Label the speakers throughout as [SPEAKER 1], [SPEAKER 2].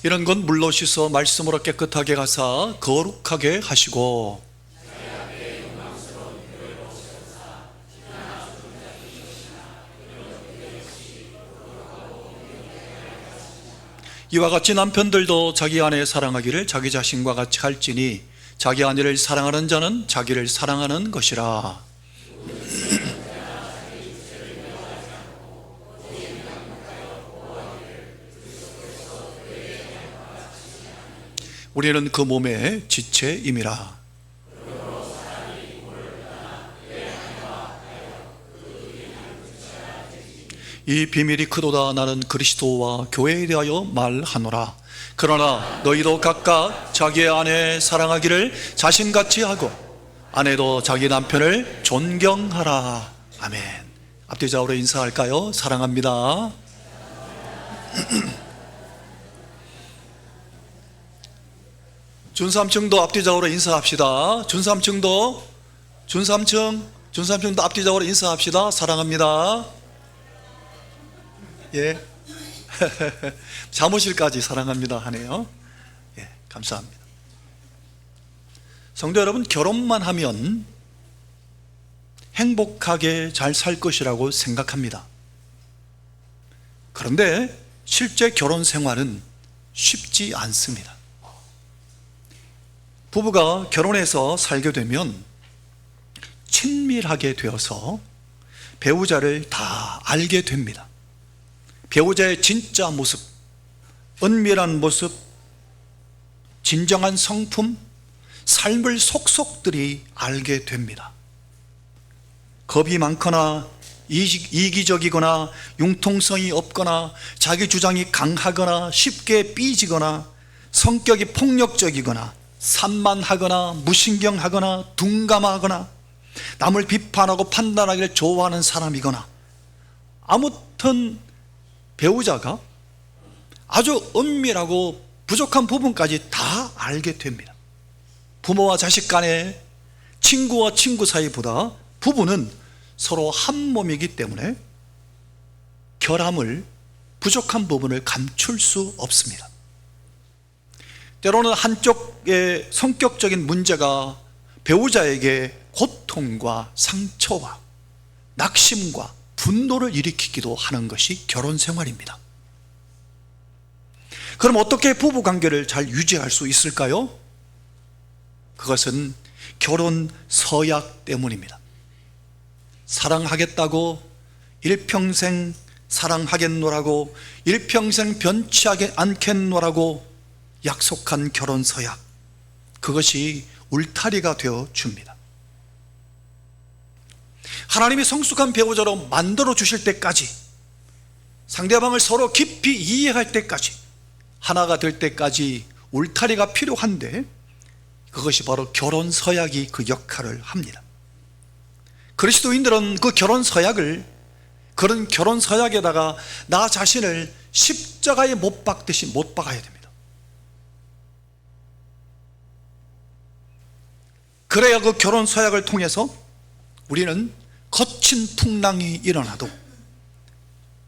[SPEAKER 1] 이런 건 물로 씻어 말씀으로 깨끗하게 가사 거룩하게 하시고, 이와 같이 남편들도 자기 아내 사랑하기를 자기 자신과 같이 할지니 자기 아내를 사랑하는 자는 자기를 사랑하는 것이라. 우리는 그 몸의 지체임이라. 이 비밀이 크도다. 나는 그리스도와 교회에 대하여 말하노라. 그러나 너희도 각각 자기의 아내 사랑하기를 자신같이 하고 아내도 자기 남편을 존경하라. 아멘. 앞뒤 좌우로 인사할까요? 사랑합니다. 준삼층도 앞뒤 좌우로 인사합시다. 준삼층도 앞뒤 좌우로 인사합시다. 사랑합니다. 예. 사무실까지 사랑합니다 하네요. 예, 감사합니다. 성도 여러분, 결혼만 하면 행복하게 잘 살 것이라고 생각합니다. 그런데 실제 결혼 생활은 쉽지 않습니다. 부부가 결혼해서 살게 되면 친밀하게 되어서 배우자를 다 알게 됩니다. 배우자의 진짜 모습, 은밀한 모습, 진정한 성품, 삶을 속속들이 알게 됩니다. 겁이 많거나 이기적이거나 융통성이 없거나 자기 주장이 강하거나 쉽게 삐지거나 성격이 폭력적이거나 산만하거나 무신경하거나 둔감하거나 남을 비판하고 판단하기를 좋아하는 사람이거나, 아무튼 배우자가 아주 은밀하고 부족한 부분까지 다 알게 됩니다. 부모와 자식 간에, 친구와 친구 사이보다 부부는 서로 한 몸이기 때문에 결함을, 부족한 부분을 감출 수 없습니다. 때로는 한쪽의 성격적인 문제가 배우자에게 고통과 상처와 낙심과 분노를 일으키기도 하는 것이 결혼 생활입니다. 그럼 어떻게 부부 관계를 잘 유지할 수 있을까요? 그것은 결혼 서약 때문입니다. 사랑하겠다고 일평생 사랑하겠노라고, 일평생 변치 않겠노라고 약속한 결혼 서약, 그것이 울타리가 되어 줍니다. 하나님이 성숙한 배우자로 만들어 주실 때까지, 상대방을 서로 깊이 이해할 때까지, 하나가 될 때까지 울타리가 필요한데, 그것이 바로 결혼 서약이 그 역할을 합니다. 그리스도인들은 그 결혼 서약을, 그런 결혼 서약에다가 나 자신을 십자가에 못 박듯이 못 박아야 됩니다. 그래야 그 결혼 서약을 통해서 우리는 거친 풍랑이 일어나도,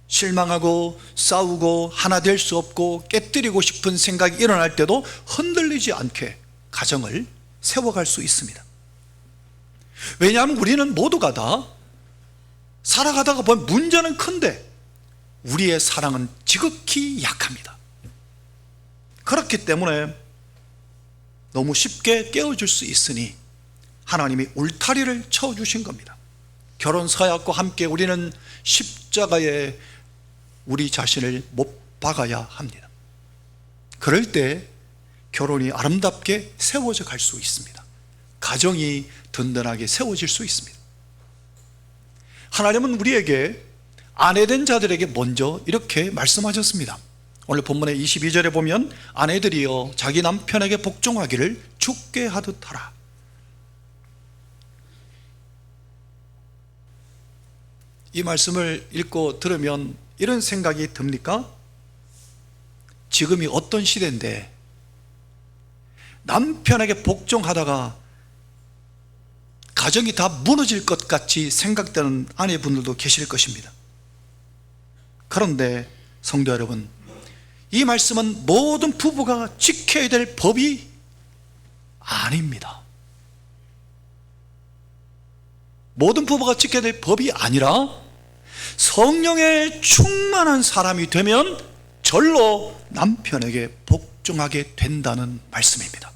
[SPEAKER 1] 실망하고 싸우고 하나 될 수 없고 깨뜨리고 싶은 생각이 일어날 때도 흔들리지 않게 가정을 세워갈 수 있습니다. 왜냐하면 우리는 모두가 다 살아가다가 보면 문제는 큰데 우리의 사랑은 지극히 약합니다. 그렇기 때문에 너무 쉽게 깨어질 수 있으니 하나님이 울타리를 쳐주신 겁니다. 결혼 서약과 함께 우리는 십자가에 우리 자신을 못 박아야 합니다. 그럴 때 결혼이 아름답게 세워져 갈 수 있습니다. 가정이 든든하게 세워질 수 있습니다. 하나님은 우리에게, 아내된 자들에게 먼저 이렇게 말씀하셨습니다. 오늘 본문의 22절에 보면 아내들이여 자기 남편에게 복종하기를 주께 하듯 하라. 이 말씀을 읽고 들으면 이런 생각이 듭니까? 지금이 어떤 시대인데 남편에게 복종하다가 가정이 다 무너질 것 같이 생각되는 아내분들도 계실 것입니다. 그런데 성도 여러분, 이 말씀은 모든 부부가 지켜야 될 법이 아닙니다. 모든 부부가 지켜야 될 법이 아니라 성령에 충만한 사람이 되면 절로 남편에게 복종하게 된다는 말씀입니다.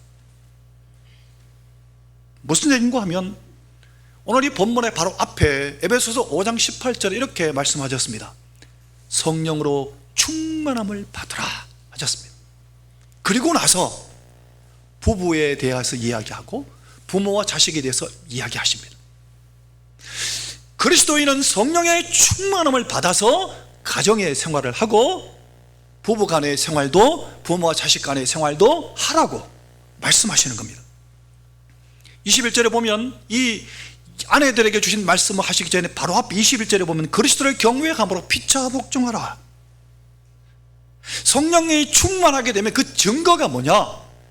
[SPEAKER 1] 무슨 얘기인가 하면 오늘 이 본문의 바로 앞에 에베소서 5장 18절에 이렇게 말씀하셨습니다. 성령으로 충만함을 받으라 하셨습니다. 그리고 나서 부부에 대해서 이야기하고 부모와 자식에 대해서 이야기하십니다. 그리스도인은 성령의 충만함을 받아서 가정의 생활을 하고 부부 간의 생활도 부모와 자식 간의 생활도 하라고 말씀하시는 겁니다. 21절에 보면 이 아내들에게 주신 말씀을 하시기 전에 바로 앞 21절에 보면 그리스도를 경외함으로 피차 복종하라. 성령이 충만하게 되면 그 증거가 뭐냐?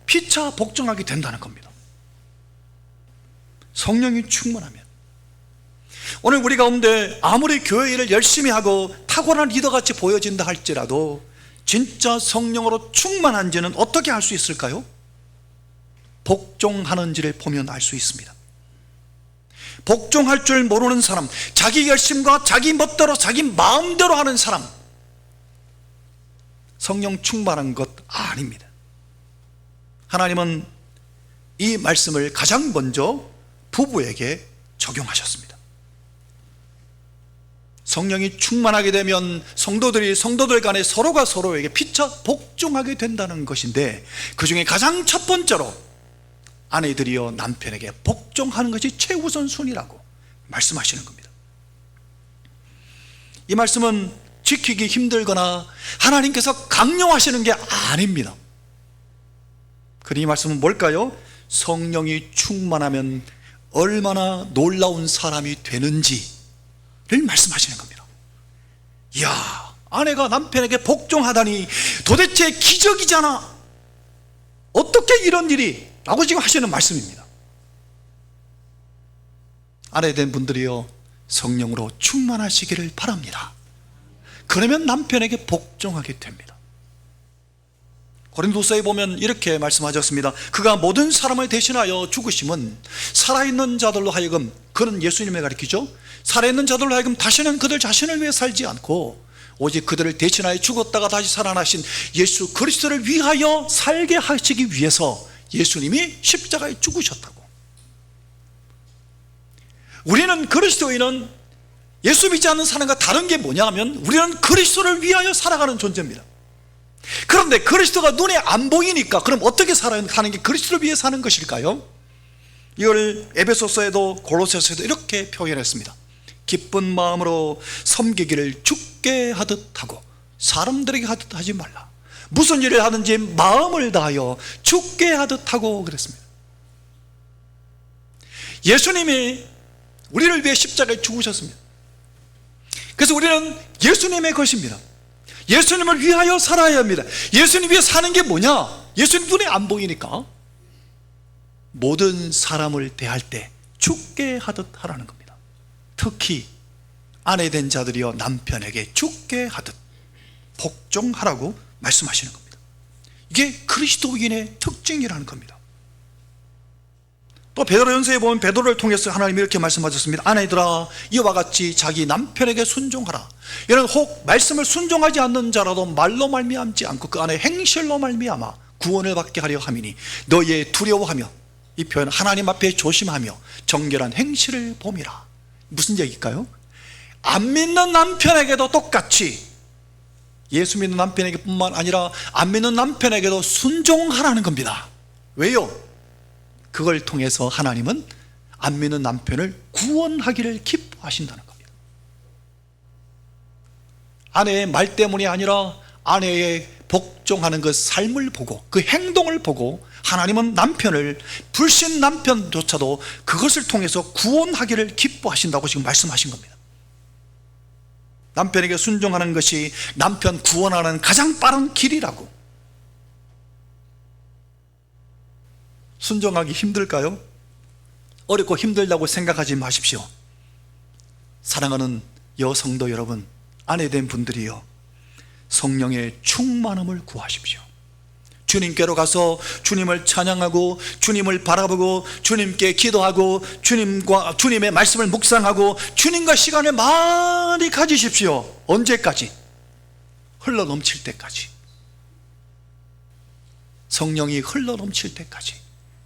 [SPEAKER 1] 피차 복종하게 된다는 겁니다. 성령이 충만하면 오늘 우리 가운데 아무리 교회 일을 열심히 하고 탁월한 리더같이 보여진다 할지라도 진짜 성령으로 충만한지는 어떻게 알 수 있을까요? 복종하는지를 보면 알 수 있습니다. 복종할 줄 모르는 사람, 자기 열심과 자기 멋대로 자기 마음대로 하는 사람, 성령 충만한 것 아닙니다. 하나님은 이 말씀을 가장 먼저 부부에게 적용하셨습니다. 성령이 충만하게 되면 성도들 간에 서로가 서로에게 피차 복종하게 된다는 것인데, 그 중에 가장 첫 번째로 아내들이여 남편에게 복종하는 것이 최우선순위라고 말씀하시는 겁니다. 이 말씀은 지키기 힘들거나 하나님께서 강요하시는 게 아닙니다. 그러니 이 말씀은 뭘까요? 성령이 충만하면 얼마나 놀라운 사람이 되는지를 말씀하시는 겁니다. 이야, 아내가 남편에게 복종하다니 도대체 기적이잖아. 어떻게 이런 일이? 라고 지금 하시는 말씀입니다. 아내 된 분들이요, 성령으로 충만하시기를 바랍니다. 그러면 남편에게 복종하게 됩니다. 고린도서에 보면 이렇게 말씀하셨습니다. 그가 모든 사람을 대신하여 죽으심은 살아있는 자들로 하여금, 그는 예수님을 가리키죠, 살아있는 자들로 하여금 다시는 그들 자신을 위해 살지 않고 오직 그들을 대신하여 죽었다가 다시 살아나신 예수 그리스도를 위하여 살게 하시기 위해서 예수님이 십자가에 죽으셨다고. 우리는 그리스도인은 예수 믿지 않는 사람과 다른 게 뭐냐 하면 우리는 그리스도를 위하여 살아가는 존재입니다. 그런데 그리스도가 눈에 안 보이니까 그럼 어떻게 살아가는 게 그리스도를 위해 사는 것일까요? 이걸 에베소서에도 골로새서에도 이렇게 표현했습니다. 기쁜 마음으로 섬기기를 주께 하듯 하고 사람들에게 하듯 하지 말라. 무슨 일을 하든지 마음을 다하여 주께 하듯 하고 그랬습니다. 예수님이 우리를 위해 십자가에 죽으셨습니다. 그래서 우리는 예수님의 것입니다. 예수님을 위하여 살아야 합니다. 예수님 위해 사는 게 뭐냐? 예수님 눈에 안 보이니까 모든 사람을 대할 때 주께 하듯 하라는 겁니다. 특히 아내 된 자들이여 남편에게 주께 하듯 복종하라고 말씀하시는 겁니다. 이게 그리스도인의 특징이라는 겁니다. 또 베드로전서에 보면 베드로를 통해서 하나님이 이렇게 말씀하셨습니다. 아내들아 이와 같이 자기 남편에게 순종하라. 이는 혹 말씀을 순종하지 않는 자라도 말로 말미암지 않고 그 안에 행실로 말미암아 구원을 받게 하려 함이니 너희의 두려워하며, 이 표현 하나님 앞에 조심하며 정결한 행실을 봄이라. 무슨 얘기일까요? 안 믿는 남편에게도 똑같이, 예수 믿는 남편에게 뿐만 아니라 안 믿는 남편에게도 순종하라는 겁니다. 왜요? 그걸 통해서 하나님은 안 믿는 남편을 구원하기를 기뻐하신다는 겁니다. 아내의 말 때문이 아니라 아내의 복종하는 그 삶을 보고 그 행동을 보고 하나님은 남편을, 불신 남편조차도 그것을 통해서 구원하기를 기뻐하신다고 지금 말씀하신 겁니다. 남편에게 순종하는 것이 남편 구원하는 가장 빠른 길이라고. 순종하기 힘들까요? 어렵고 힘들다고 생각하지 마십시오. 사랑하는 여성도 여러분, 아내 된 분들이요, 성령의 충만함을 구하십시오. 주님께로 가서 주님을 찬양하고 주님을 바라보고 주님께 기도하고 주님의 말씀을 묵상하고 주님과 시간을 많이 가지십시오. 언제까지? 흘러넘칠 때까지. 성령이 흘러넘칠 때까지.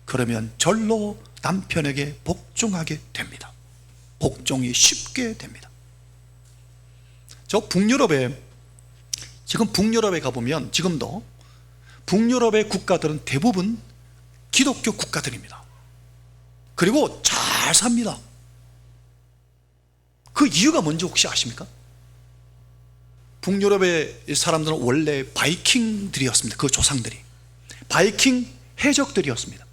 [SPEAKER 1] 그러면 절로 남편에게 복종하게 됩니다. 복종이 쉽게 됩니다. 지금 북유럽에 가보면 지금도 북유럽의 국가들은 대부분 기독교 국가들입니다. 그리고 잘 삽니다. 그 이유가 뭔지 혹시 아십니까? 북유럽의 사람들은 원래 바이킹들이었습니다. 그 조상들이 바이킹 해적들이었습니다.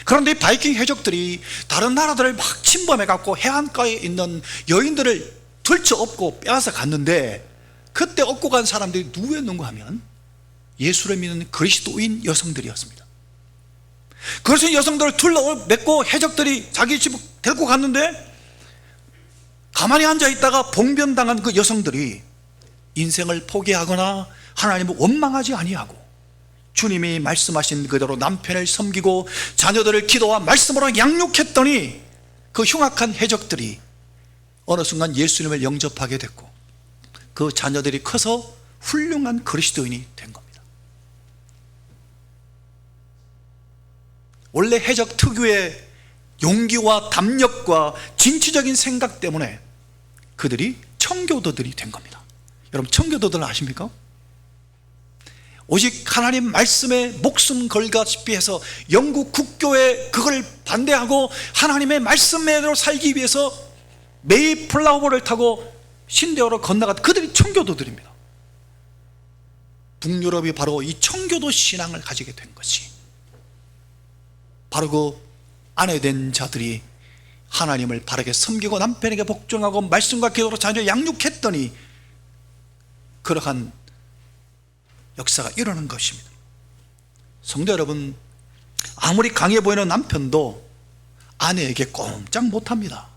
[SPEAKER 1] 그런데 이 바이킹 해적들이 다른 나라들을 막 침범해 갖고 해안가에 있는 여인들을 들쳐업고 빼앗아 갔는데, 그때 업고 간 사람들이 누구였는가 하면 예수를 믿는 그리스도인 여성들이었습니다. 그래서 여성들을 둘러맺고 해적들이 자기 집으로 데리고 갔는데, 가만히 앉아 있다가 봉변당한 그 여성들이 인생을 포기하거나 하나님을 원망하지 아니하고 주님이 말씀하신 그대로 남편을 섬기고 자녀들을 기도와 말씀으로 양육했더니, 그 흉악한 해적들이 어느 순간 예수님을 영접하게 됐고 그 자녀들이 커서 훌륭한 그리스도인이 된 겁니다. 원래 해적 특유의 용기와 담력과 진취적인 생각 때문에 그들이 청교도들이 된 겁니다. 여러분, 청교도들 아십니까? 오직 하나님 말씀에 목숨 걸다시피 해서 영국 국교에 그걸 반대하고 하나님의 말씀대로 살기 위해서 메이플라워를 타고 신대어로 건너간 그들이 청교도들입니다. 북유럽이 바로 이 청교도 신앙을 가지게 된 것이, 바로 그 아내된 자들이 하나님을 바르게 섬기고 남편에게 복종하고 말씀과 기도로 자녀를 양육했더니 그러한 역사가 일어난 것입니다. 성도 여러분, 아무리 강해 보이는 남편도 아내에게 꼼짝 못합니다.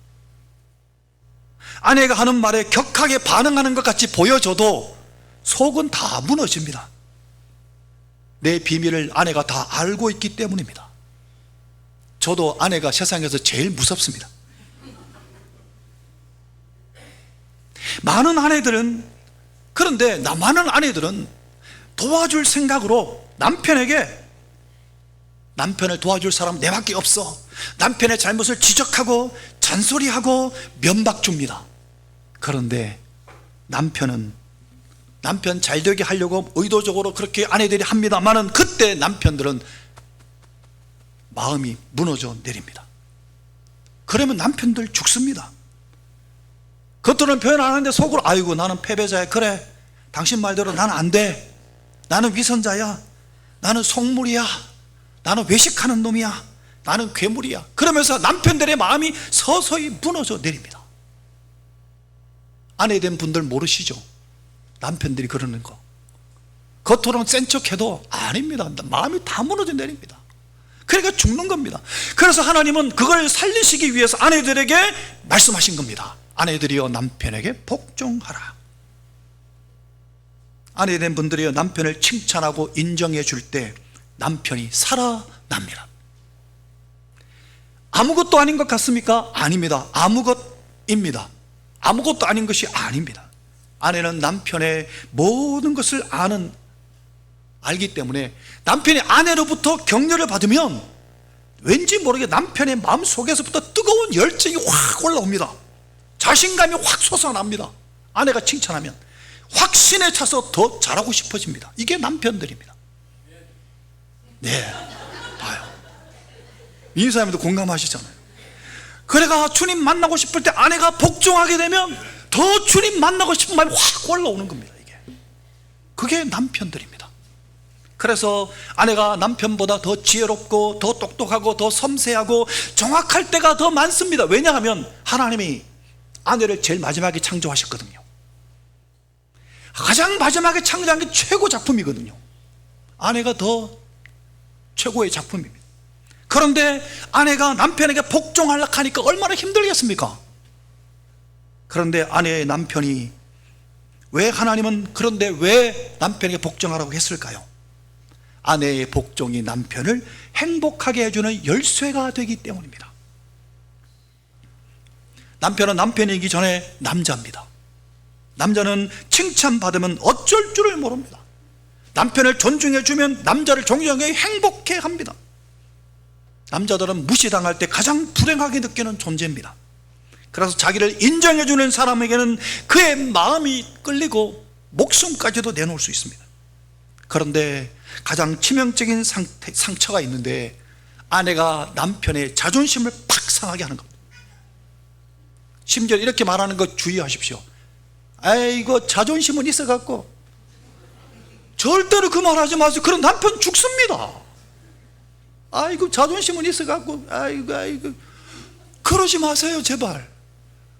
[SPEAKER 1] 아내가 하는 말에 격하게 반응하는 것 같이 보여줘도 속은 다 무너집니다. 내 비밀을 아내가 다 알고 있기 때문입니다. 저도 아내가 세상에서 제일 무섭습니다. 많은 아내들은 도와줄 생각으로 남편을 도와줄 사람 내밖에 없어, 남편의 잘못을 지적하고 잔소리하고 면박 줍니다. 그런데 남편 잘되게 하려고 의도적으로 그렇게 아내들이 합니다만은, 그때 남편들은 마음이 무너져 내립니다. 그러면 남편들 죽습니다. 겉으로는 표현 안 하는데 속으로 아이고 나는 패배자야, 그래 당신 말대로 나는 안 돼, 나는 위선자야, 나는 속물이야, 나는 외식하는 놈이야, 나는 괴물이야, 그러면서 남편들의 마음이 서서히 무너져 내립니다. 아내된 분들 모르시죠? 남편들이 그러는 거 겉으로는 센 척해도 아닙니다. 마음이 다 무너져 내립니다. 그러니까 죽는 겁니다. 그래서 하나님은 그걸 살리시기 위해서 아내들에게 말씀하신 겁니다. 아내들이여 남편에게 복종하라. 아내된 분들이여 남편을 칭찬하고 인정해 줄 때 남편이 살아납니다. 아무것도 아닌 것 같습니까? 아닙니다. 아무것입니다. 아무것도 아닌 것이 아닙니다. 아내는 남편의 모든 것을 알기 때문에 남편이 아내로부터 격려를 받으면 왠지 모르게 남편의 마음속에서부터 뜨거운 열정이 확 올라옵니다. 자신감이 확 솟아납니다. 아내가 칭찬하면 확신에 차서 더 잘하고 싶어집니다. 이게 남편들입니다. 네, 봐요. 인사님도 공감하시잖아요. 그래가 주님 만나고 싶을 때 아내가 복종하게 되면 더 주님 만나고 싶은 마음이 확 올라오는 겁니다. 그게 남편들입니다. 그래서 아내가 남편보다 더 지혜롭고 더 똑똑하고 더 섬세하고 정확할 때가 더 많습니다. 왜냐하면 하나님이 아내를 제일 마지막에 창조하셨거든요. 가장 마지막에 창조한 게 최고 작품이거든요. 아내가 더 최고의 작품입니다. 그런데 아내가 남편에게 복종하려고 하니까 얼마나 힘들겠습니까? 그런데 아내의 남편이 왜 하나님은 그런데 왜 남편에게 복종하라고 했을까요? 아내의 복종이 남편을 행복하게 해주는 열쇠가 되기 때문입니다. 남편은 남편이기 전에 남자입니다. 남자는 칭찬받으면 어쩔 줄을 모릅니다. 남편을 존중해주면 남자를 존경해 행복해 합니다. 남자들은 무시당할 때 가장 불행하게 느끼는 존재입니다. 그래서 자기를 인정해주는 사람에게는 그의 마음이 끌리고 목숨까지도 내놓을 수 있습니다. 그런데 가장 치명적인 상처가 있는데, 아내가 남편의 자존심을 팍 상하게 하는 겁니다. 심지어 이렇게 말하는 거 주의하십시오. 아이고, 자존심은 있어갖고 절대로 그 말 하지 마세요. 그럼 남편 죽습니다. 아이고, 자존심은 있어갖고 아이고 그러지 마세요, 제발.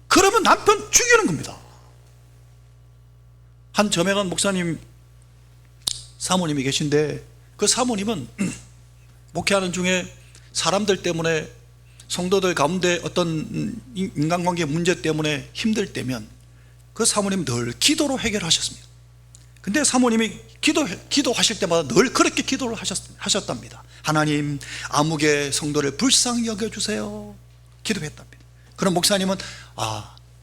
[SPEAKER 1] 그러면 남편 죽이는 겁니다. 한 저명한 목사님 사모님이 계신데, 그 사모님은 목회하는 중에 사람들 때문에, 성도들 가운데 어떤 인간관계 문제 때문에 힘들 때면 그 사모님 늘 기도로 해결하셨습니다. 근데 사모님이 기도하실 때마다 늘 그렇게 기도를 하셨답니다. 하나님, 아무개 성도를 불쌍히 여겨주세요, 기도했답니다. 그럼 목사님은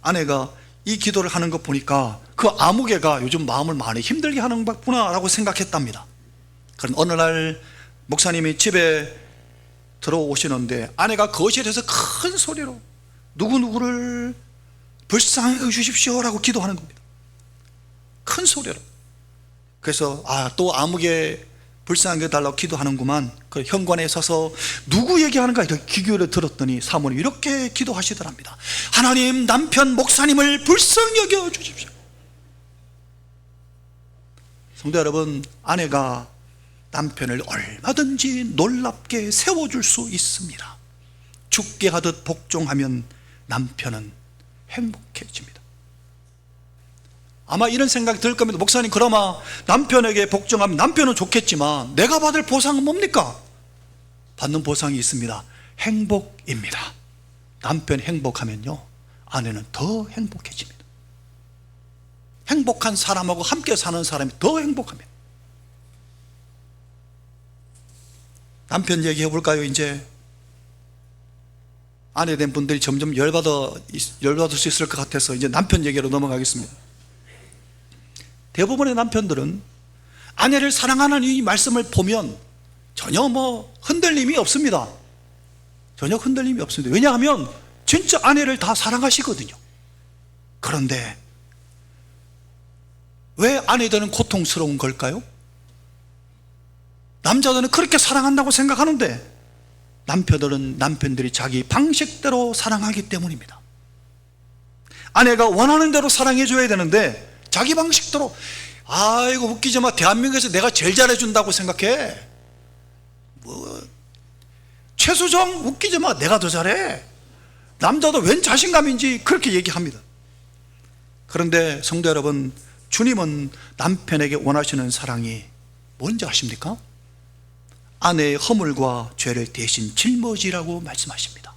[SPEAKER 1] 아내가 이 기도를 하는 거 보니까 그 아무개가 요즘 마음을 많이 힘들게 하는 거구나 라고 생각했답니다. 그런 어느 날 목사님이 집에 들어오시는데, 아내가 거실에서 큰 소리로 누구누구를 불쌍히 여겨주십시오 라고 기도하는 겁니다. 큰 소리로. 그래서 또 아무개 불쌍히 여겨달라고 기도하는구만. 그 현관에 서서 누구 얘기하는가 이렇게 귀 기울여 들었더니 사모님이 이렇게 기도하시더랍니다. 하나님, 남편 목사님을 불쌍히 여겨주십시오. 성도 여러분, 아내가 남편을 얼마든지 놀랍게 세워줄 수 있습니다. 죽게 하듯 복종하면 남편은 행복해집니다. 아마 이런 생각이 들 겁니다. 목사님, 그나마 남편에게 복종하면 남편은 좋겠지만 내가 받을 보상은 뭡니까? 받는 보상이 있습니다. 행복입니다. 남편이 행복하면요, 아내는 더 행복해집니다. 행복한 사람하고 함께 사는 사람이 더 행복합니다. 남편 얘기해 볼까요? 이제 아내 된 분들이 점점 열받을 수 있을 것 같아서 이제 남편 얘기로 넘어가겠습니다. 대부분의 남편들은 아내를 사랑하는 이 말씀을 보면 전혀 흔들림이 없습니다. 전혀 흔들림이 없습니다. 왜냐하면 진짜 아내를 다 사랑하시거든요. 그런데 왜 아내들은 고통스러운 걸까요? 남자들은 그렇게 사랑한다고 생각하는데 남편들이 자기 방식대로 사랑하기 때문입니다. 아내가 원하는 대로 사랑해줘야 되는데 자기 방식대로, 이거 웃기지 마, 대한민국에서 내가 제일 잘해준다고 생각해. 최수정 웃기지 마, 내가 더 잘해. 남자도 웬 자신감인지 그렇게 얘기합니다. 그런데 성도 여러분, 주님은 남편에게 원하시는 사랑이 뭔지 아십니까? 아내의 허물과 죄를 대신 짊어지라고 말씀하십니다.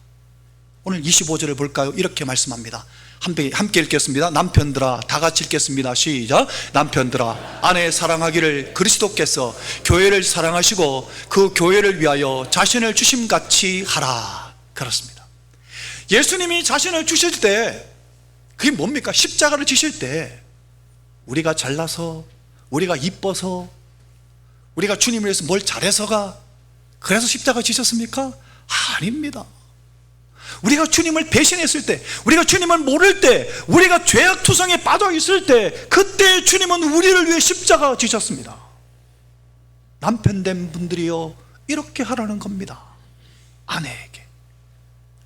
[SPEAKER 1] 오늘 25절을 볼까요? 이렇게 말씀합니다. 함께 읽겠습니다. 남편들아, 다 같이 읽겠습니다. 시작. 남편들아, 아내 사랑하기를 그리스도께서 교회를 사랑하시고 그 교회를 위하여 자신을 주심같이 하라. 그렇습니다. 예수님이 자신을 주실 때 그게 뭡니까? 십자가를 지실 때 우리가 잘나서, 우리가 이뻐서, 우리가 주님을 위해서 뭘 잘해서가 그래서 십자가 지셨습니까? 아닙니다. 우리가 주님을 배신했을 때, 우리가 주님을 모를 때, 우리가 죄악투성에 빠져 있을 때, 그때 주님은 우리를 위해 십자가 지셨습니다. 남편 된 분들이요, 이렇게 하라는 겁니다. 아내에게.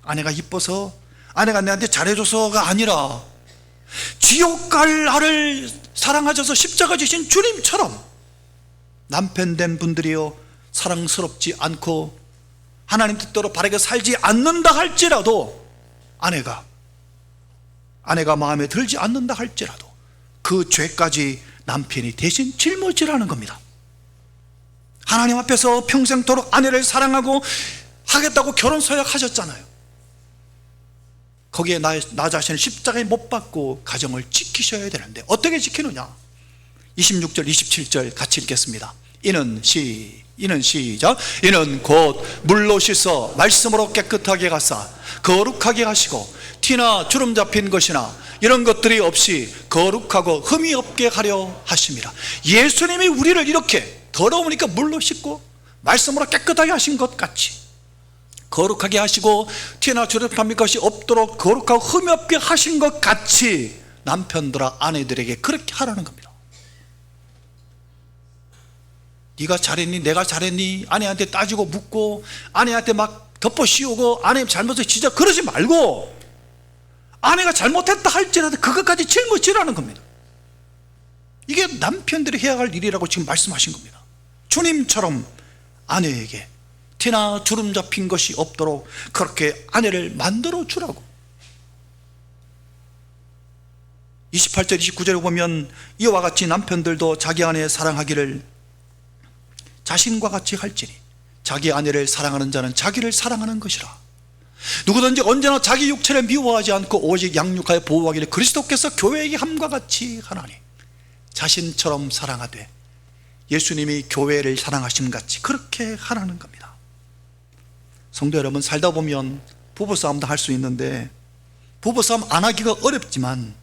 [SPEAKER 1] 아내가 이뻐서, 아내가 내한테 잘해줘서가 아니라 지옥 갈 나를 사랑하셔서 십자가 지신 주님처럼 남편 된 분들이요, 사랑스럽지 않고 하나님 뜻대로 바르게 살지 않는다 할지라도, 아내가 마음에 들지 않는다 할지라도 그 죄까지 남편이 대신 짊어지라는 겁니다. 하나님 앞에서 평생토록 아내를 사랑하고 하겠다고 결혼 서약하셨잖아요. 거기에 나 자신을 십자가에 못 박고 가정을 지키셔야 되는데 어떻게 지키느냐? 26절 27절 같이 읽겠습니다. 이는 시작. 이는 곧 물로 씻어 말씀으로 깨끗하게 하사 거룩하게 하시고 티나 주름 잡힌 것이나 이런 것들이 없이 거룩하고 흠이 없게 하려 하심이라. 예수님이 우리를 이렇게 더러우니까 물로 씻고 말씀으로 깨끗하게 하신 것 같이 거룩하게 하시고 티나 주름 잡힌 것이 없도록 거룩하고 흠이 없게 하신 것 같이 남편들아 아내들에게 그렇게 하라는 겁니다. 네가 잘했니? 내가 잘했니? 아내한테 따지고 묻고 아내한테 막 덮어 씌우고 아내 잘못을 진짜 그러지 말고 아내가 잘못했다 할지라도 그것까지 짊어지라는 겁니다. 이게 남편들이 해야 할 일이라고 지금 말씀하신 겁니다. 주님처럼 아내에게 티나 주름 잡힌 것이 없도록 그렇게 아내를 만들어 주라고. 28절 29절에 보면 이와 같이 남편들도 자기 아내 사랑하기를 자신과 같이 할지니 자기 아내를 사랑하는 자는 자기를 사랑하는 것이라. 누구든지 언제나 자기 육체를 미워하지 않고 오직 양육하여 보호하기를 그리스도께서 교회에게 함과 같이 하나니 자신처럼 사랑하되 예수님이 교회를 사랑하심 같이 그렇게 하라는 겁니다. 성도 여러분, 살다 보면 부부싸움도 할 수 있는데 부부싸움 안 하기가 어렵지만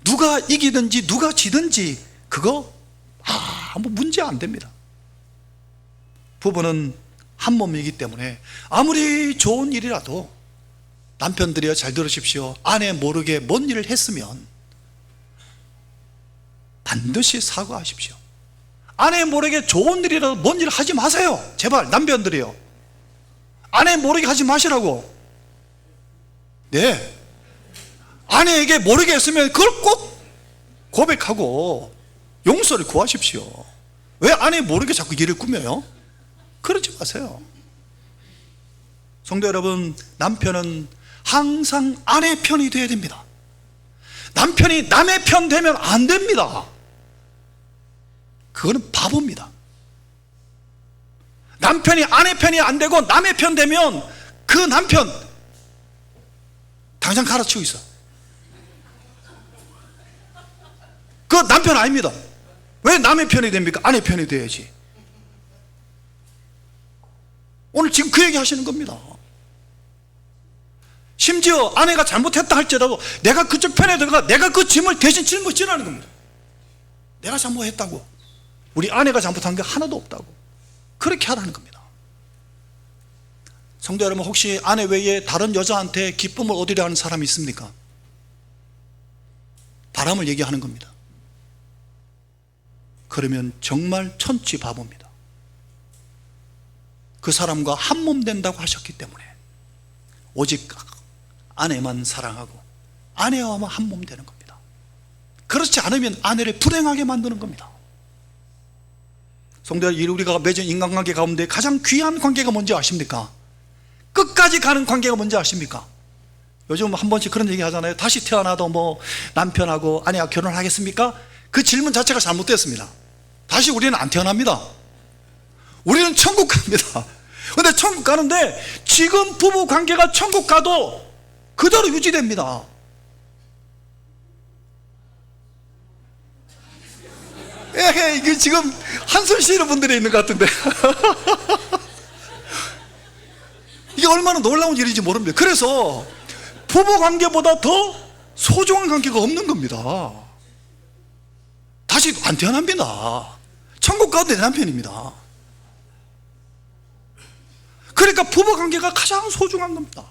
[SPEAKER 1] 누가 이기든지 누가 지든지 그거 아무 문제 안 됩니다. 부부는 한 몸이기 때문에 아무리 좋은 일이라도 남편들이여 잘 들으십시오. 아내 모르게 뭔 일을 했으면 반드시 사과하십시오. 아내 모르게 좋은 일이라도 뭔 일을 하지 마세요. 제발 남편들이요. 아내 모르게 하지 마시라고. 네, 아내에게 모르게 했으면 그걸 꼭 고백하고 용서를 구하십시오. 왜 아내 모르게 자꾸 일을 꾸며요? 그러지 마세요. 성도 여러분, 남편은 항상 아내 편이 되어야 됩니다. 남편이 남의 편 되면 안 됩니다. 그거는 바보입니다. 남편이 아내 편이 안 되고 남의 편 되면 그 남편 당장 갈아치우고 있어. 그 남편 아닙니다. 왜 남의 편이 됩니까? 아내 편이 돼야지. 오늘 지금 그 얘기 하시는 겁니다. 심지어 아내가 잘못했다 할지라도 내가 그쪽 편에 들어가 내가 그 짐을 대신 짊어지라는 겁니다. 내가 잘못했다고, 우리 아내가 잘못한 게 하나도 없다고 그렇게 하라는 겁니다. 성도 여러분, 혹시 아내 외에 다른 여자한테 기쁨을 얻으려 하는 사람이 있습니까? 바람을 얘기하는 겁니다. 그러면 정말 천치바보입니다. 그 사람과 한 몸 된다고 하셨기 때문에 오직 아내만 사랑하고 아내와만 한 몸 되는 겁니다. 그렇지 않으면 아내를 불행하게 만드는 겁니다. 성도 여러분, 우리가 맺은 인간관계 가운데 가장 귀한 관계가 뭔지 아십니까? 끝까지 가는 관계가 뭔지 아십니까? 요즘 한 번씩 그런 얘기 하잖아요. 다시 태어나도 뭐 남편하고 아내가 결혼하겠습니까? 그 질문 자체가 잘못됐습니다. 다시 우리는 안 태어납니다. 우리는 천국 갑니다. 근데 천국 가는데 지금 부부 관계가 천국 가도 그대로 유지됩니다. 에헤, 이게 지금 한숨 쉬는 분들이 있는 것 같은데 이게 얼마나 놀라운 일인지 모릅니다. 그래서 부부 관계보다 더 소중한 관계가 없는 겁니다. 다시 안 태어납니다. 천국 가도 내 남편입니다. 그러니까 부부 관계가 가장 소중한 겁니다.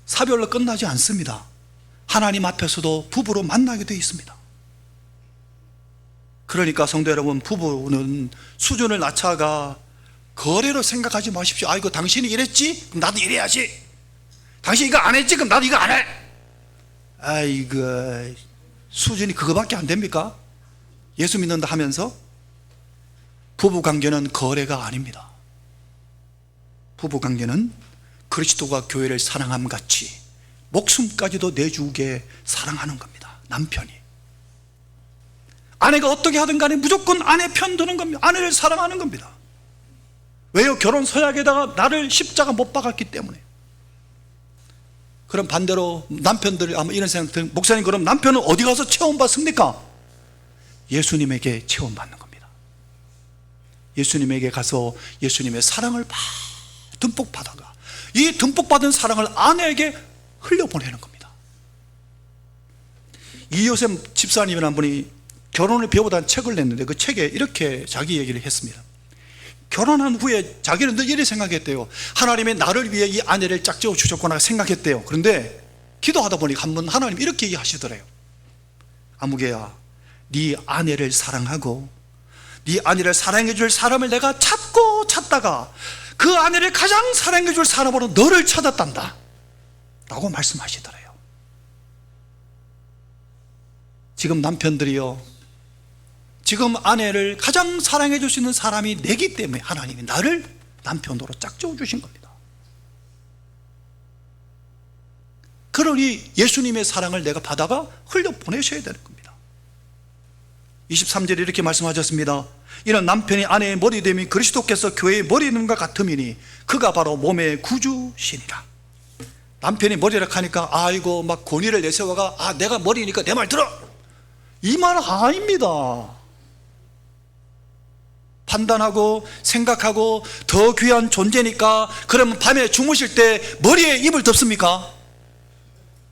[SPEAKER 1] 사별로 끝나지 않습니다. 하나님 앞에서도 부부로 만나게 되어 있습니다. 그러니까 성도 여러분, 부부는 수준을 낮춰가 거래로 생각하지 마십시오. 아이고, 당신이 이랬지? 그럼 나도 이래야지. 당신이 이거 안 했지? 그럼 나도 이거 안 해. 아이고, 수준이 그거밖에 안 됩니까? 예수 믿는다 하면서? 부부관계는 거래가 아닙니다. 부부관계는 그리스도가 교회를 사랑함 같이 목숨까지도 내주게 사랑하는 겁니다. 남편이. 아내가 어떻게 하든 간에 무조건 아내 편 드는 겁니다. 아내를 사랑하는 겁니다. 왜요? 결혼 서약에다가 나를 십자가 못 박았기 때문에. 그럼 반대로 남편들이 아마 이런 생각 들, 목사님 그럼 남편은 어디 가서 체험받습니까? 예수님에게 체험받는 겁니다. 예수님에게 가서 예수님의 사랑을 듬뿍 받아가 이 듬뿍 받은 사랑을 아내에게 흘려보내는 겁니다. 이요셉 집사님이라는 분이 결혼을 배우다는 책을 냈는데 그 책에 이렇게 자기 얘기를 했습니다. 결혼한 후에 자기는 늘 이렇게 생각했대요. 하나님이 나를 위해 이 아내를 짝지어 주셨구나 생각했대요. 그런데 기도하다 보니까 한 번 하나님 이렇게 얘기하시더래요. 아무개야, 네 아내를 사랑하고 네 아내를 사랑해 줄 사람을 내가 찾다가 그 아내를 가장 사랑해 줄 사람으로 너를 찾았단다 라고 말씀하시더래요. 지금 남편들이요, 지금 아내를 가장 사랑해 줄 수 있는 사람이 내기 때문에 하나님이 나를 남편으로 짝지어 주신 겁니다. 그러니 예수님의 사랑을 내가 받아가 흘려보내셔야 되는 겁니다. 23절에 이렇게 말씀하셨습니다. 이는 남편이 아내의 머리됨이 그리스도께서 교회의 머리됨과 같음이니 그가 바로 몸의 구주시니라. 남편이 머리라 하니까 아이고 막 권위를 내세워가 내가 머리니까 내 말 들어, 이 말 아닙니다. 판단하고 생각하고 더 귀한 존재니까 그러면 밤에 주무실 때 머리에 이불 덮습니까?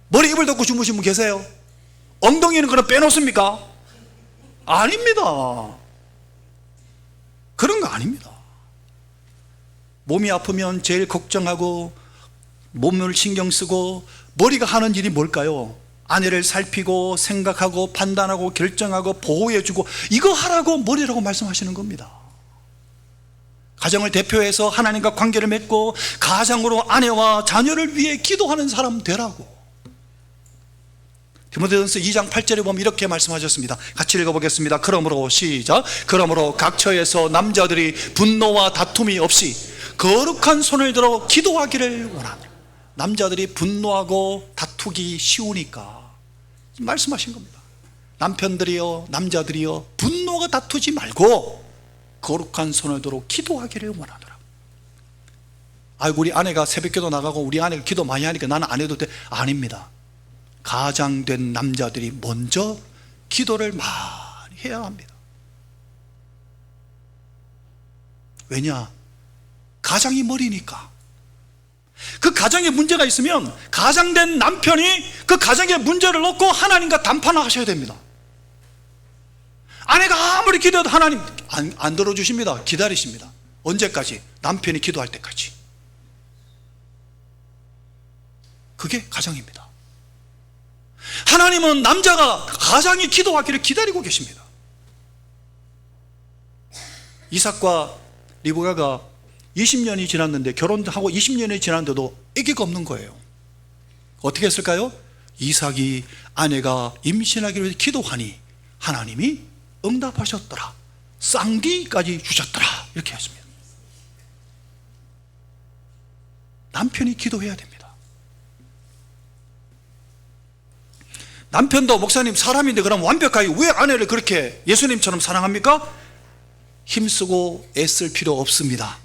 [SPEAKER 1] 머리에 이불 덮고 주무신 분 계세요? 엉덩이는 그럼 빼놓습니까? 아닙니다. 그런 거 아닙니다. 몸이 아프면 제일 걱정하고 몸을 신경 쓰고 머리가 하는 일이 뭘까요? 아내를 살피고 생각하고 판단하고 결정하고 보호해주고 이거 하라고 머리라고 말씀하시는 겁니다. 가정을 대표해서 하나님과 관계를 맺고 가장으로 아내와 자녀를 위해 기도하는 사람 되라고. 디모데전서 2장 8절에 보면 이렇게 말씀하셨습니다. 같이 읽어보겠습니다. 그러므로 시작. 그러므로 각 처에서 남자들이 분노와 다툼이 없이 거룩한 손을 들어 기도하기를 원하노라. 남자들이 분노하고 다투기 쉬우니까 말씀하신 겁니다. 남편들이요, 남자들이요, 분노가 다투지 말고 거룩한 손을 들어 기도하기를 원하노라. 우리 아내가 새벽기도 나가고 우리 아내가 기도 많이 하니까 나는 안 해도 돼. 아닙니다. 가장된 남자들이 먼저 기도를 많이 해야 합니다. 왜냐? 가장이 머리니까. 그 가정에 문제가 있으면 가장된 남편이 그 가정의 문제를 놓고 하나님과 담판을 하셔야 됩니다. 아내가 아무리 기도해도 하나님 안 들어주십니다. 기다리십니다. 언제까지? 남편이 기도할 때까지. 그게 가정입니다. 하나님은 남자가 가장이 기도하기를 기다리고 계십니다. 이삭과 리브가가 20년이 지났는데 결혼하고 20년이 지났는데도 아기가 없는 거예요. 어떻게 했을까요? 이삭이 아내가 임신하기를 위해 기도하니 하나님이 응답하셨더라. 쌍디까지 주셨더라. 이렇게 했습니다. 남편이 기도해야 됩니다. 남편도 목사님 사람인데 그럼 완벽하게 왜 아내를 그렇게 예수님처럼 사랑합니까? 힘쓰고 애쓸 필요 없습니다.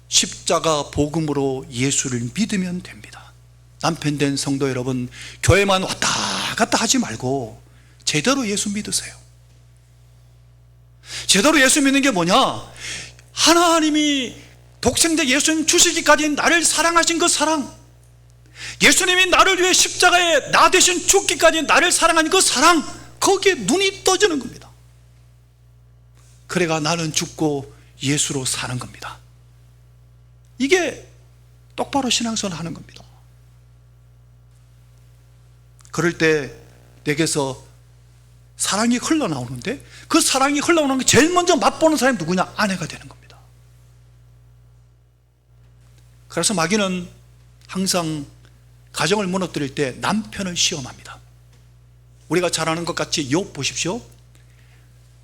[SPEAKER 1] 십자가 복음으로 예수를 믿으면 됩니다. 남편 된 성도 여러분, 교회만 왔다 갔다 하지 말고 제대로 예수 믿으세요. 제대로 예수 믿는 게 뭐냐? 하나님이 독생자 예수님 주시기까지 나를 사랑하신 그 사랑, 예수님이 나를 위해 십자가에 나 대신 죽기까지 나를 사랑하는 그 사랑, 거기에 눈이 떠지는 겁니다. 그래가 나는 죽고 예수로 사는 겁니다. 이게 똑바로 신앙생활을 하는 겁니다. 그럴 때 내게서 사랑이 흘러나오는데 그 사랑이 흘러나오는 게 제일 먼저 맛보는 사람이 누구냐? 아내가 되는 겁니다. 그래서 마귀는 항상 가정을 무너뜨릴 때 남편을 시험합니다. 우리가 잘 아는 것 같이 욥 보십시오.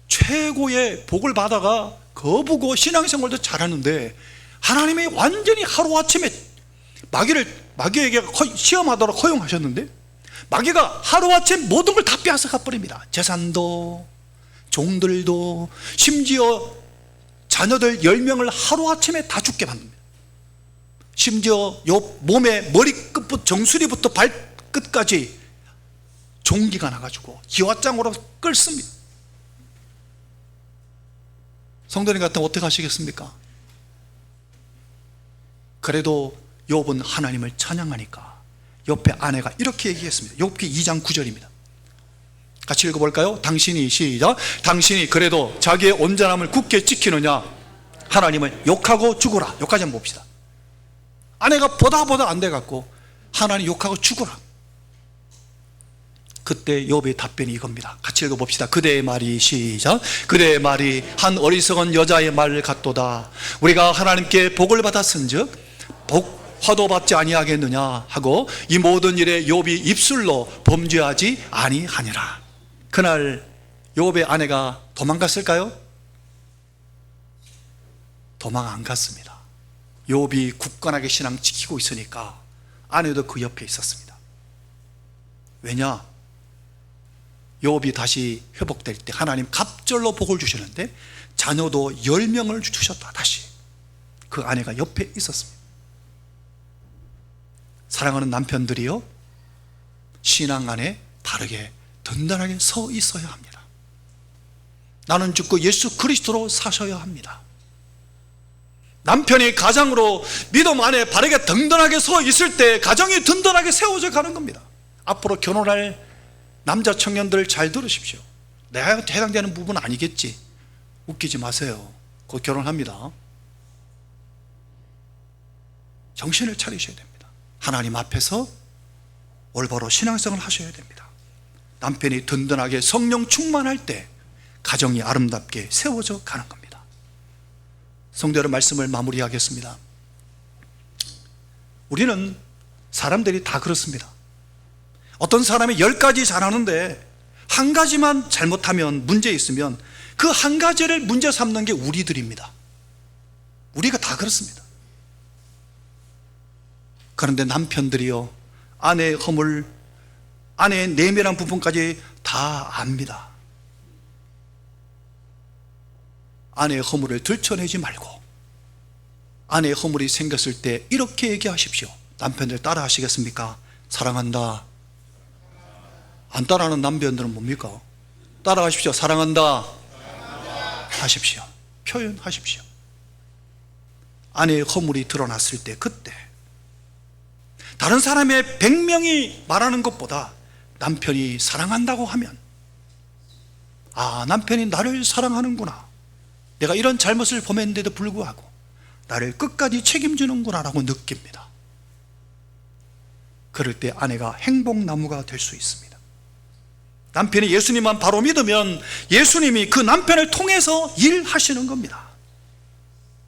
[SPEAKER 1] 최고의 복을 받아가 거부고 신앙생활도 잘하는데 하나님이 완전히 하루아침에 마귀에게 시험하도록 허용하셨는데 마귀가 하루아침 모든 걸 다 빼앗아가 버립니다. 재산도, 종들도, 심지어 자녀들 10명을 하루아침에 다 죽게 만듭니다. 심지어 욥 몸의 머리끝부터 정수리부터 발끝까지 종기가 나가지고 기와장으로 끓습니다. 성도님 같으면 어떻게 하시겠습니까? 그래도 욥은 하나님을 찬양하니까 옆에 아내가 이렇게 얘기했습니다. 욥기 2장 9절입니다. 같이 읽어볼까요? 당신이 시작. 당신이 그래도 자기의 온전함을 굳게 지키느냐 하나님을 욕하고 죽어라. 여기까지 한번 봅시다. 아내가 보다 안 돼갖고 하나님 욕하고 죽어라. 그때 욥의 답변이 이겁니다. 같이 읽어봅시다. 그대의 말이 시작. 그대의 말이 한 어리석은 여자의 말 같도다. 우리가 하나님께 복을 받았은즉 화도 받지 아니하겠느냐 하고 이 모든 일에 욥이 입술로 범죄하지 아니하니라. 그날 욥의 아내가 도망갔을까요? 도망 안 갔습니다. 욥이 굳건하게 신앙 지키고 있으니까 아내도 그 옆에 있었습니다. 왜냐? 욥이 다시 회복될 때 하나님 갑절로 복을 주시는데 자녀도 10명을 주셨다. 다시 그 아내가 옆에 있었습니다. 사랑하는 남편들이요, 신앙 안에 바르게 든든하게 서 있어야 합니다. 나는 죽고 예수 그리스도로 사셔야 합니다. 남편이 가장으로 믿음 안에 바르게 든든하게 서 있을 때 가정이 든든하게 세워져 가는 겁니다. 앞으로 결혼할 남자 청년들 잘 들으십시오. 내가 해당되는 부분은 아니겠지. 웃기지 마세요. 곧 결혼합니다. 정신을 차리셔야 됩니다. 하나님 앞에서 올바로 신앙생활을 하셔야 됩니다. 남편이 든든하게 성령 충만할 때 가정이 아름답게 세워져 가는 겁니다. 성도 여러분, 말씀을 마무리하겠습니다. 우리는 사람들이 다 그렇습니다. 어떤 사람이 10가지 잘하는데 한 가지만 잘못하면, 문제 있으면 그 한 가지를 문제 삼는 게 우리들입니다. 우리가 다 그렇습니다. 그런데 남편들이요, 아내의 허물, 아내의 내면한 부분까지 다 압니다. 아내의 허물을 들춰내지 말고 아내의 허물이 생겼을 때 이렇게 얘기하십시오. 남편들 따라 하시겠습니까? 사랑한다. 안 따라하는 남편들은 뭡니까? 따라하십시오. 사랑한다 하십시오. 표현하십시오. 아내의 허물이 드러났을 때, 그때 다른 사람의 100명이 말하는 것보다 남편이 사랑한다고 하면, 아, 남편이 나를 사랑하는구나, 내가 이런 잘못을 범했는데도 불구하고 나를 끝까지 책임지는구나 라고 느낍니다. 그럴 때 아내가 행복나무가 될 수 있습니다. 남편이 예수님만 바로 믿으면 예수님이 그 남편을 통해서 일하시는 겁니다.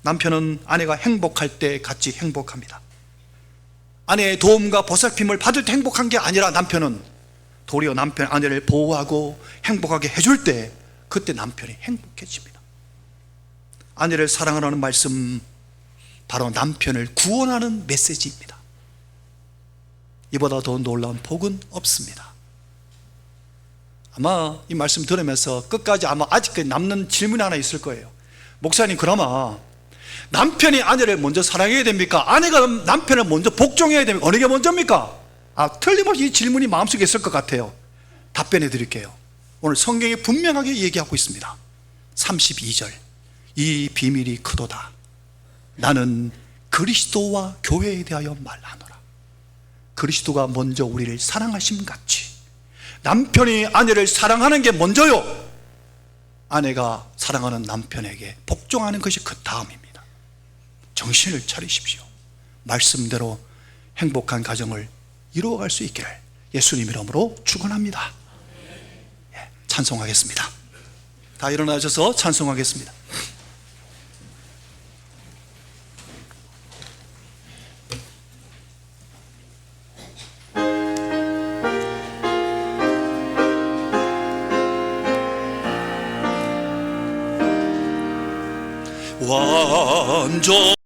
[SPEAKER 1] 남편은 아내가 행복할 때 같이 행복합니다. 아내의 도움과 보살핌을 받을 때 행복한 게 아니라 남편은 도리어 남편 아내를 보호하고 행복하게 해줄 때, 그때 남편이 행복해집니다. 아내를 사랑하라는 말씀, 바로 남편을 구원하는 메시지입니다. 이보다 더 놀라운 복은 없습니다. 아마 이 말씀 들으면서 끝까지 아마 아직까지 남는 질문이 하나 있을 거예요. 목사님, 그나마 남편이 아내를 먼저 사랑해야 됩니까? 아내가 남편을 먼저 복종해야 됩니까? 어느 게 먼저입니까? 틀림없이 이 질문이 마음속에 있을 것 같아요. 답변해 드릴게요. 오늘 성경이 분명하게 얘기하고 있습니다. 32절, 이 비밀이 크도다. 나는 그리스도와 교회에 대하여 말하노라. 그리스도가 먼저 우리를 사랑하심 같이 남편이 아내를 사랑하는 게 먼저요, 아내가 사랑하는 남편에게 복종하는 것이 그 다음입니다. 정신을 차리십시오. 말씀대로 행복한 가정을 이루어갈 수 있기를 예수님 이름으로 축원합니다. 찬송하겠습니다. 다 일어나셔서 찬송하겠습니다. 완전